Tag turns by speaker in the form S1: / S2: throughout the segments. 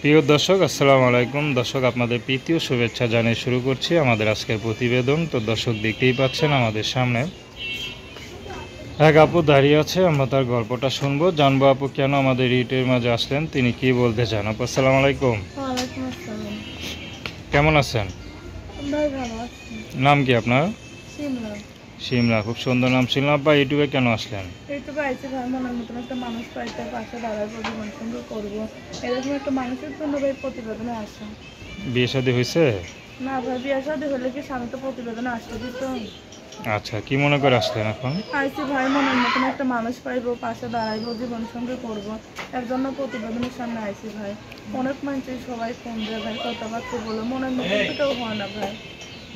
S1: প্রিয় দর্শক, আসসালামু আলাইকুম। দর্শক, আপনাদের প্রীতি ও শুভেচ্ছা জানিয়ে শুরু করছি আমাদের আজকের প্রতিবেদন। তো দর্শক, দেখতেই পাচ্ছেন আমাদের সামনে এক আপু দাঁড়িয়ে আছে। আমরা তার গল্পটা শুনবো, জানবো আপু কেন আমাদের ইউটিউবের মাঝে আসলেন, তিনি কি বলতে চান। আপু, আসসালামু আলাইকুম।
S2: ওয়ালাইকুম আসসালাম।
S1: কেমন আছেন?
S2: ভাই ভালো আছি।
S1: নাম কি আপনার?
S2: সিমলা।
S1: শিমলা, খুব সুন্দর নাম। শিমলা আপা, ইউটিউবে কেন আসলেন?
S2: ইউটিউবে আইসি ভাই, মনের মতন একটা মানুষ পাইতে পাশে দাঁড়াবো, জীবন সুন্দর করবো, এরকম একটা মানুষের জন্য ভাই প্রতিবেদনে আসা।
S1: বিয়ে শাদী হয়েছে?
S2: না ভাই, বিয়ে শাদী হলে কি স্বামী তো প্রতিবেদনে আসতে দিত।
S1: আচ্ছা, কি মনে করে আসলেন এখন?
S2: আইসি ভাই, মনের মতন একটা মানুষ পাইবো, পাশে দাঁড়াইবো, জীবন সঙ্গে করবো, এর জন্য প্রতিবেদনের সামনে আইসি ভাই। অনেক মানুষই সবাই ফোন দেয় ভাই, কথাবার্তা বলে, মনের মতন তো কেউ হয় না ভাই।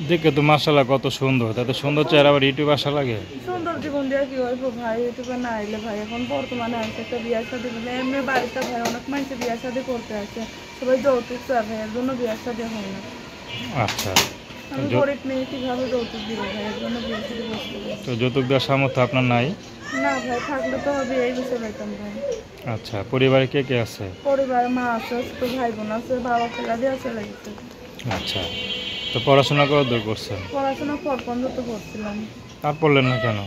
S1: দেখে তো মাশাআল্লাহ কত সুন্দর, তাতে সুন্দর চেহারা আবার ইউটিউবে আসা লাগে?
S2: সুন্দর জীবন দিয়ে কি হইব ভাই, ইউটিউবে না আইলে ভাই। এখন বর্তমানে আছে একটা বিয়ার শাদী বলে এমনি বাড়িতে ভাই অনেক মানুষ বিয়ার শাদী করতে আছে, সবাই যৌতুক চায় ভাই, এর জন্য বিয়ার শাদী হয় না।
S1: আচ্ছা,
S2: আমি গরিব মেয়ে, কিভাবে যৌতুক দিব ভাই, এর জন্য বিয়ার শাদী করতে হবে।
S1: তো যৌতুক দেওয়ার সামর্থ্য আপনার নাই?
S2: না ভাই, থাকলে তো হবে এই বিষয়ে পাইতাম ভাই।
S1: আচ্ছা, পরিবারে কে কে আছে?
S2: পরিবারে মা আছে, ছোট ভাই বোন আছে, বাবা ফেলা দিয়ে চলে গেছে।
S1: আচ্ছা, তো পড়াশোনা কত দূর করছেন?
S2: পড়াশোনা পর পর্যন্ত করছিলাম।
S1: আর পড়লেন না কেন?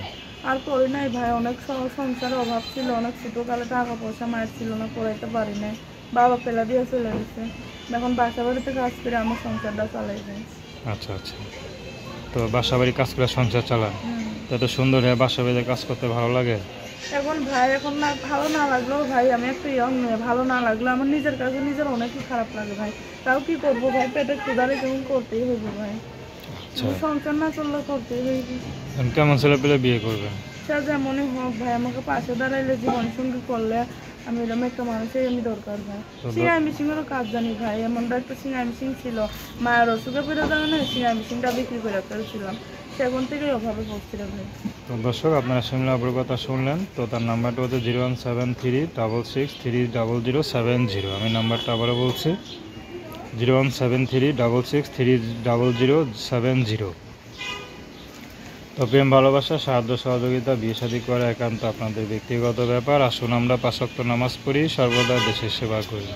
S2: আর করি নাই ভাই, অনেক সংসারের অভাব ছিল, অনেক ছোটোকালে টাকা পয়সা মায়ের ছিল না, পড়াইতে পারি নাই, বাবা ফেলা দিয়ে চলে গেছে। এখন বাসা বাড়িতে কাজ করে আমার সংসারটা চালাই যাই।
S1: আচ্ছা আচ্ছা, তো বাসা বাড়ি কাজ করে সংসার চালান? তো এত সুন্দর হয়ে বাসা বাড়িতে কাজ করতে ভালো লাগে?
S2: এখন ভাই, এখন না ভালো না লাগলেও ভাই, আমি একটা ইয়ং মেয়ে, ভালো না লাগলেও আমার নিজের কাছে নিজের অনেকই খারাপ লাগে ভাই। তাও কি করবো ভাই, পেটে ক্ষুধারে কেমন করতেই হইব ভাই।
S1: আচ্ছা,
S2: সংসার না চললে করতেই হইবে।
S1: এখন কেমন ছেলে পেলে বিয়ে করবেন?
S2: সে যেমনই হোক ভাই, আমাকে পাশে দাঁড়াইলে, জীবন সঙ্গী করলে, আমি এরকম একটা মানুষের আমি দরকার ভাই। সিঙ্গাই মিশিংয়েরও কাজ জানি ভাই, এমনটা একটা সিঙ্গাই মিশিং ছিল, মায়ের অসুখে পেরে যাবে না, সিঙ্গাই মিশিংটা বিক্রি করে ফেলছিলাম, সেখান থেকেই অভাবে পড়ছিল ভাই।
S1: তো দর্শক, আপনারা শিমলা আপুর কথা শুনলেন। তো তার নাম্বারটা হচ্ছে 017366007 আমি নাম্বারটা আবারও বলছি, 017366007। তো প্রেম, ভালোবাসা, সাহায্য সহযোগিতা, বিয়ে শাদী করা একান্ত আপনাদের ব্যক্তিগত ব্যাপার। আসুন আমরা 5 ওয়াক্ত নামাজ পড়ি, সর্বদা দেশের সেবা করি।